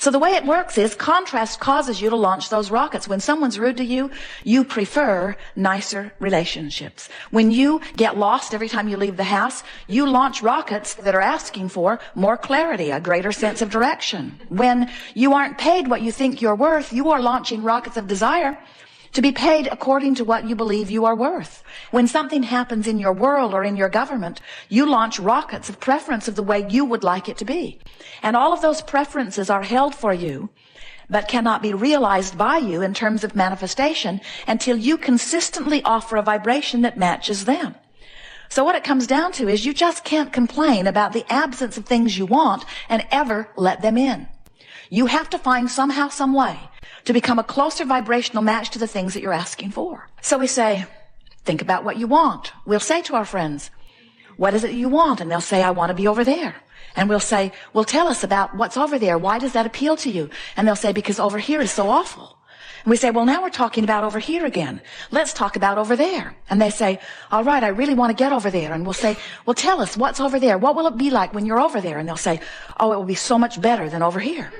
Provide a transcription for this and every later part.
So the way it works is contrast causes you to launch those rockets. When someone's rude to you, you prefer nicer relationships. When you get lost every time you leave the house, you launch rockets that are asking for more clarity, a greater sense of direction. When you aren't paid what you think you're worth, you are launching rockets of desire to be paid according to what you believe you are worth. When something happens in your world or in your government, you launch rockets of preference of the way you would like it to be. And all of those preferences are held for you, but cannot be realized by you in terms of manifestation until you consistently offer a vibration that matches them. So what it comes down to is you just can't complain about the absence of things you want and ever let them in. You have to find somehow, some way to become a closer vibrational match to the things that you're asking for. So we say, think about what you want. We'll say to our friends, what is it you want? And they'll say, I want to be over there. And we'll say, well, tell us about what's over there. Why does that appeal to you? And they'll say, because over here is so awful. And we say, well, now we're talking about over here again. Let's talk about over there. And they say, all right, I really want to get over there. And we'll say, well, tell us what's over there. What will it be like when you're over there? And they'll say, oh, it will be so much better than over here.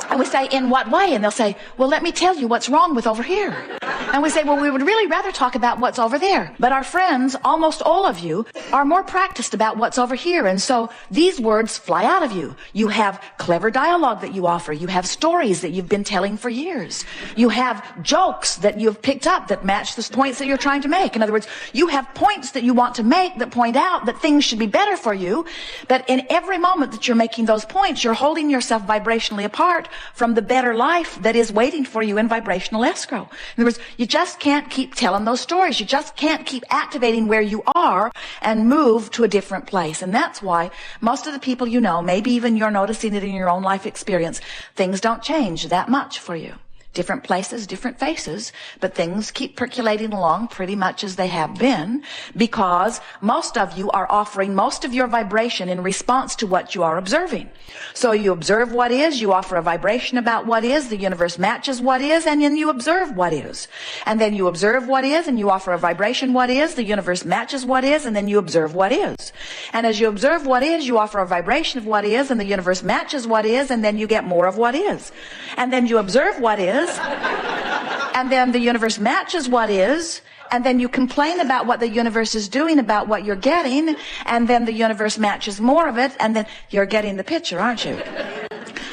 And we say, in what way? And they'll say, well, let me tell you what's wrong with over here. And we say, well, we would really rather talk about what's over there. But our friends, almost all of you, are more practiced about what's over here. And so these words fly out of you. You have clever dialogue that you offer. You have stories that you've been telling for years. You have jokes that you've picked up that match the points that you're trying to make. In other words, you have points that you want to make that point out that things should be better for you. But in every moment that you're making those points, you're holding yourself vibrationally apart from the better life that is waiting for you in vibrational escrow. In other words, you just can't keep telling those stories. You just can't keep activating where you are and move to a different place. And that's why most of the people you know, maybe even you're noticing it in your own life experience, things don't change that much for you. Different places, different faces, but things keep percolating along pretty much as they have been because most of you are offering most of your vibration in response to what you are observing. So you observe what is, you offer a vibration about what is, the universe matches what is, and then you observe what is. And then you observe what is, and you offer a vibration what is, the universe matches what is, and then you observe what is. And as you observe what is, you offer a vibration of what is, and the universe matches what is, and then you get more of what is. And then you observe what is, and then the universe matches what is, and then you complain about what the universe is doing about what you're getting, and then the universe matches more of it, and then you're getting the picture, aren't you?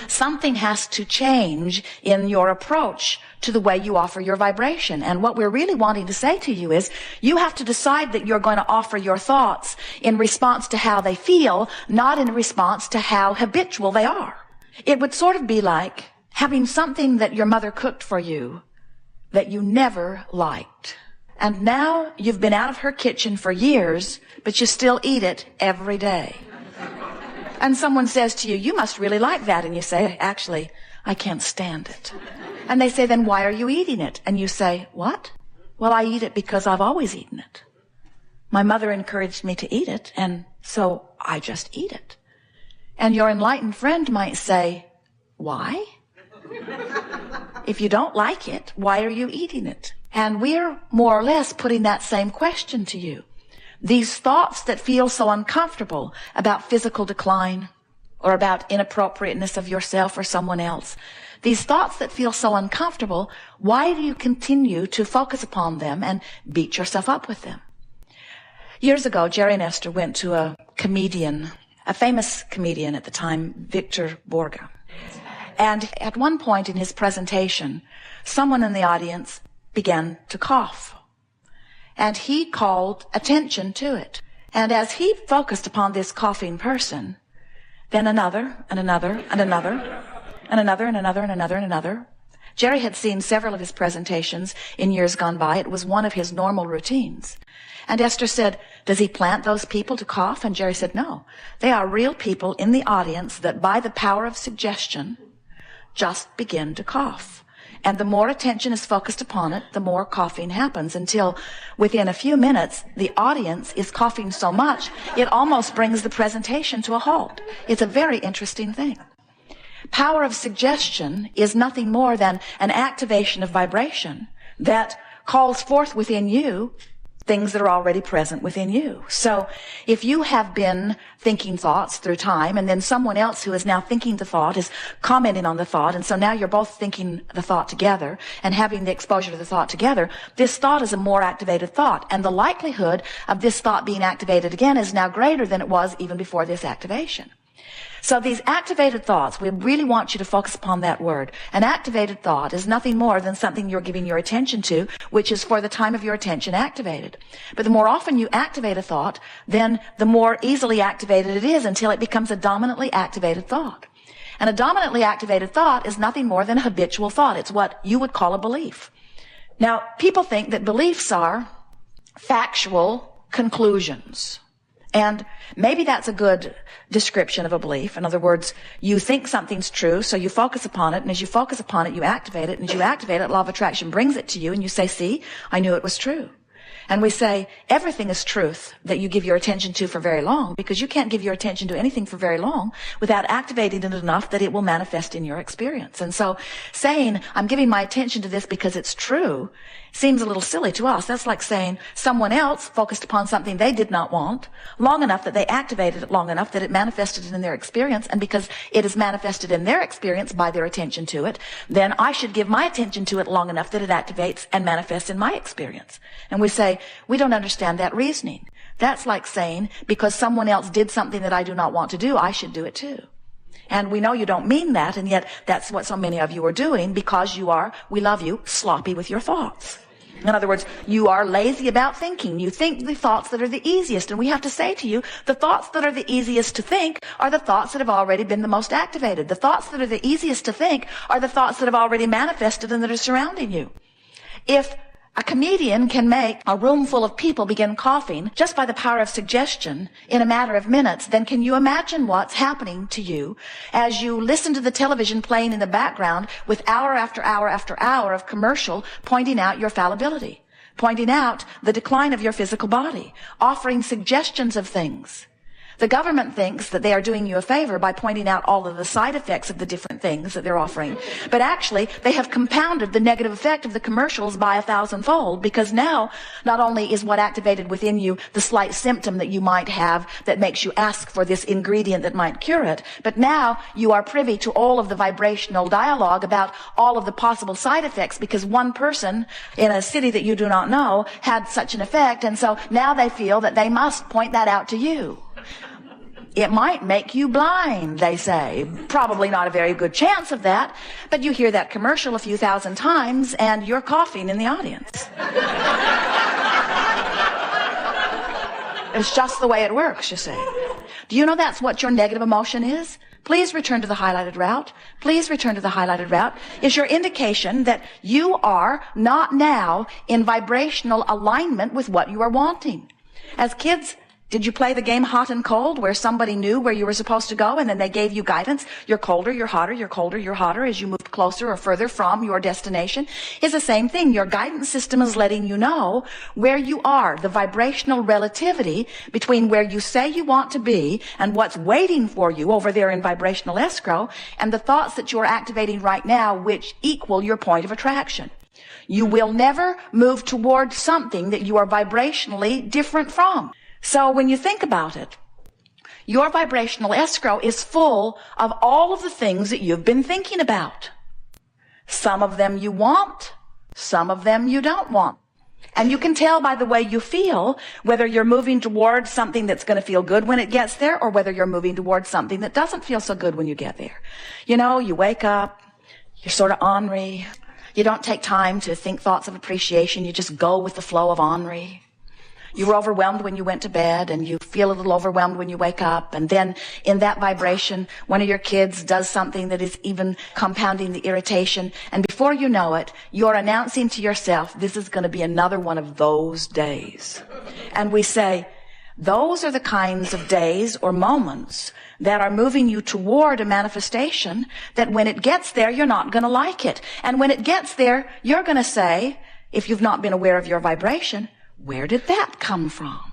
Something has to change in your approach to the way you offer your vibration. And what we're really wanting to say to you is you have to decide that you're going to offer your thoughts in response to how they feel, not in response to how habitual they are. It would sort of be like having something that your mother cooked for you that you never liked. And now you've been out of her kitchen for years, but you still eat it every day. And someone says to you, you must really like that. And you say, actually, I can't stand it. And they say, then why are you eating it? And you say, what? Well, I eat it because I've always eaten it. My mother encouraged me to eat it, and so I just eat it. And your enlightened friend might say, why? If you don't like it, why are you eating it? And we're more or less putting that same question to you. These thoughts that feel so uncomfortable about physical decline or about inappropriateness of yourself or someone else, these thoughts that feel so uncomfortable, why do you continue to focus upon them and beat yourself up with them? Years ago, Jerry and Esther went to a comedian, a famous comedian at the time, Victor Borge. And at one point in his presentation, someone in the audience began to cough. And he called attention to it. And as he focused upon this coughing person, then another, and another, and another, and another, and another, and another, and another. Jerry had seen several of his presentations in years gone by. It was one of his normal routines. And Esther said, does he plant those people to cough? And Jerry said, no. They are real people in the audience that by the power of suggestion just begin to cough. And the more attention is focused upon it, the more coughing happens until within a few minutes, the audience is coughing so much, it almost brings the presentation to a halt. It's a very interesting thing. Power of suggestion is nothing more than an activation of vibration that calls forth within you things that are already present within you. So if you have been thinking thoughts through time, and then someone else who is now thinking the thought is commenting on the thought, and so now you're both thinking the thought together and having the exposure to the thought together, this thought is a more activated thought, and the likelihood of this thought being activated again is now greater than it was even before this activation. So these activated thoughts, we really want you to focus upon that word. An activated thought is nothing more than something you're giving your attention to, which is for the time of your attention activated. But the more often you activate a thought, then the more easily activated it is until it becomes a dominantly activated thought. And a dominantly activated thought is nothing more than a habitual thought. It's what you would call a belief. Now, people think that beliefs are factual conclusions. And maybe that's a good description of a belief. In other words, you think something's true, so you focus upon it, and as you focus upon it, you activate it, and as you activate it, law of attraction brings it to you, and you say, see, I knew it was true. And we say, everything is truth that you give your attention to for very long, because you can't give your attention to anything for very long without activating it enough that it will manifest in your experience. And so saying, I'm giving my attention to this because it's true, seems a little silly to us. That's like saying someone else focused upon something they did not want long enough that they activated it long enough that it manifested in their experience. And because it is manifested in their experience by their attention to it, then I should give my attention to it long enough that it activates and manifests in my experience. And we say, we don't understand that reasoning. That's like saying, because someone else did something that I do not want to do, I should do it too. And we know you don't mean that, and yet that's what so many of you are doing because you are, we love you, sloppy with your thoughts. In other words, you are lazy about thinking. You think the thoughts that are the easiest, and we have to say to you, the thoughts that are the easiest to think are the thoughts that have already been the most activated. The thoughts that are the easiest to think are the thoughts that have already manifested and that are surrounding you. If a comedian can make a room full of people begin coughing just by the power of suggestion in a matter of minutes, then can you imagine what's happening to you as you listen to the television playing in the background with hour after hour after hour of commercial pointing out your fallibility, pointing out the decline of your physical body, offering suggestions of things. The government thinks that they are doing you a favor by pointing out all of the side effects of the different things that they're offering. But actually, they have compounded the negative effect of the commercials by 1,000-fold, because now, not only is what activated within you the slight symptom that you might have that makes you ask for this ingredient that might cure it, but now you are privy to all of the vibrational dialogue about all of the possible side effects, because one person in a city that you do not know had such an effect, and so now they feel that they must point that out to you. It might make you blind, they say. Probably not a very good chance of that, but you hear that commercial a few thousand times and you're coughing in the audience. It's just the way it works, you see. Do you know that's what your negative emotion is? Please return to the highlighted route. Please return to the highlighted route. Is your indication that you are not now in vibrational alignment with what you are wanting. As kids, did you play the game hot and cold, where somebody knew where you were supposed to go and then they gave you guidance? You're colder, you're hotter, you're colder, you're hotter as you move closer or further from your destination. It's the same thing. Your guidance system is letting you know where you are, the vibrational relativity between where you say you want to be and what's waiting for you over there in vibrational escrow, and the thoughts that you're activating right now, which equal your point of attraction. You will never move toward something that you are vibrationally different from. So when you think about it, your vibrational escrow is full of all of the things that you've been thinking about. Some of them you want, some of them you don't want. And you can tell by the way you feel whether you're moving towards something that's going to feel good when it gets there, or whether you're moving towards something that doesn't feel so good when you get there. You know, you wake up, you're sort of ornery. You don't take time to think thoughts of appreciation. You just go with the flow of ornery. You were overwhelmed when you went to bed, and you feel a little overwhelmed when you wake up. And then in that vibration, one of your kids does something that is even compounding the irritation. And before you know it, you're announcing to yourself, this is going to be another one of those days. And we say, those are the kinds of days or moments that are moving you toward a manifestation that when it gets there, you're not going to like it. And when it gets there, you're going to say, if you've not been aware of your vibration, where did that come from?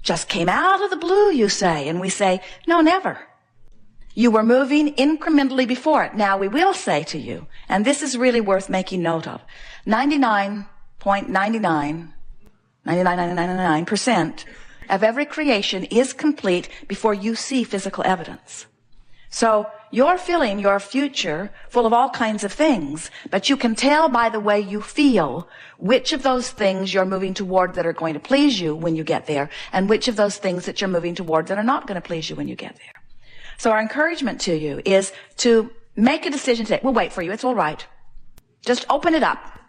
Just came out of the blue, you say. And we say, no, never. You were moving incrementally before it. Now we will say to you, and this is really worth making note of, 99.99 99.99% of every creation is complete before you see physical evidence. So you're filling your future full of all kinds of things, but you can tell by the way you feel which of those things you're moving toward that are going to please you when you get there, and which of those things that you're moving toward that are not going to please you when you get there. So our encouragement to you is to make a decision today. We'll wait for you. It's all right. Just open it up.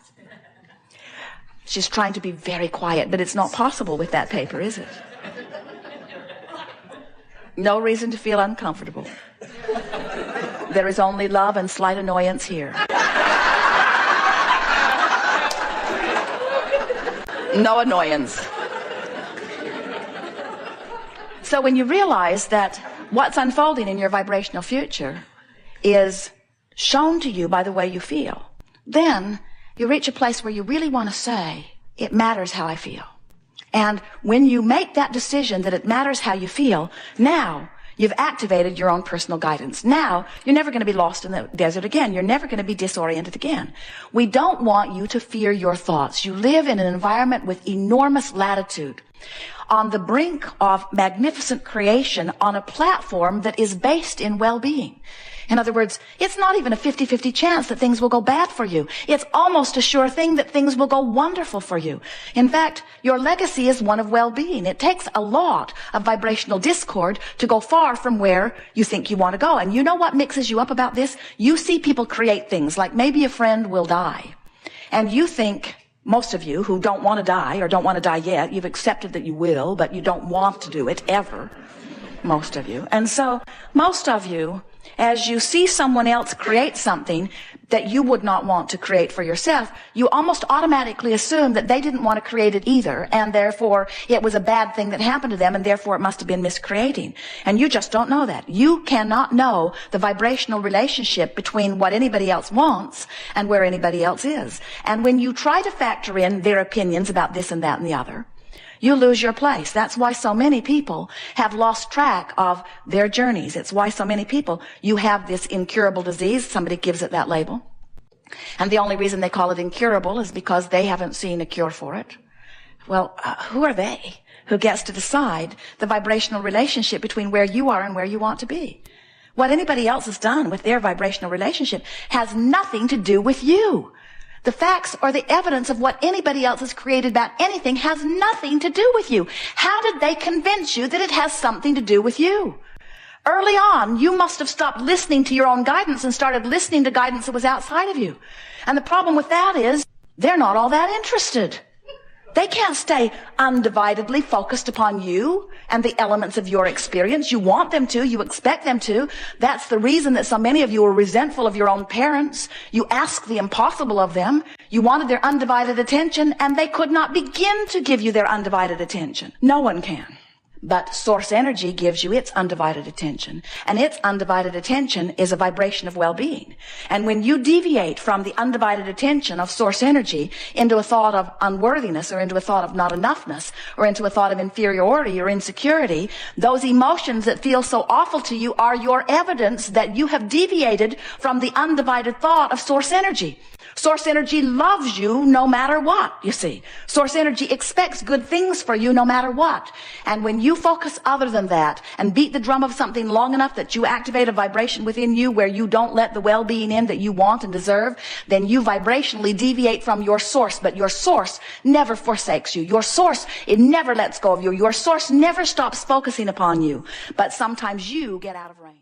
She's trying to be very quiet, but it's not possible with that paper, is it? No reason to feel uncomfortable. There is only love and slight annoyance here. No annoyance. So when you realize that what's unfolding in your vibrational future is shown to you by the way you feel, then you reach a place where you really want to say, it matters how I feel. And when you make that decision that it matters how you feel, now you've activated your own personal guidance. Now you're never going to be lost in the desert again. You're never going to be disoriented again. We don't want you to fear your thoughts. You live in an environment with enormous latitude, on the brink of magnificent creation, on a platform that is based in well-being. In other words, it's not even a 50-50 chance that things will go bad for you. It's almost a sure thing that things will go wonderful for you. In fact, your legacy is one of well-being. It takes a lot of vibrational discord to go far from where you think you want to go. And you know what mixes you up about this? You see people create things like maybe a friend will die. And you think, most of you who don't want to die or don't want to die yet, you've accepted that you will, but you don't want to do it ever. Most of you. And so most of you, as you see someone else create something that you would not want to create for yourself, you almost automatically assume that they didn't want to create it either, and therefore it was a bad thing that happened to them, and therefore it must have been miscreating. And you just don't know that. You cannot know the vibrational relationship between what anybody else wants and where anybody else is. And when you try to factor in their opinions about this and that and the other, you lose your place. That's why so many people have lost track of their journeys. It's why so many people, you have this incurable disease, somebody gives it that label. And the only reason they call it incurable is because they haven't seen a cure for it. Well, who are they who gets to decide the vibrational relationship between where you are and where you want to be? What anybody else has done with their vibrational relationship has nothing to do with you. The facts or the evidence of what anybody else has created about anything has nothing to do with you. How did they convince you that it has something to do with you? Early on, you must have stopped listening to your own guidance and started listening to guidance that was outside of you. And the problem with that is they're not all that interested. They can't stay undividedly focused upon you and the elements of your experience. You want them to. You expect them to. That's the reason that so many of you are resentful of your own parents. You ask the impossible of them. You wanted their undivided attention, and they could not begin to give you their undivided attention. No one can. But source energy gives you its undivided attention. And its undivided attention is a vibration of well-being. And when you deviate from the undivided attention of source energy into a thought of unworthiness, or into a thought of not enoughness, or into a thought of inferiority or insecurity, those emotions that feel so awful to you are your evidence that you have deviated from the undivided thought of source energy. Source energy loves you no matter what, you see. Source energy expects good things for you no matter what. And when you focus other than that and beat the drum of something long enough that you activate a vibration within you where you don't let the well-being in that you want and deserve, then you vibrationally deviate from your source. But your source never forsakes you. Your source, it never lets go of you. Your source never stops focusing upon you. But sometimes you get out of range.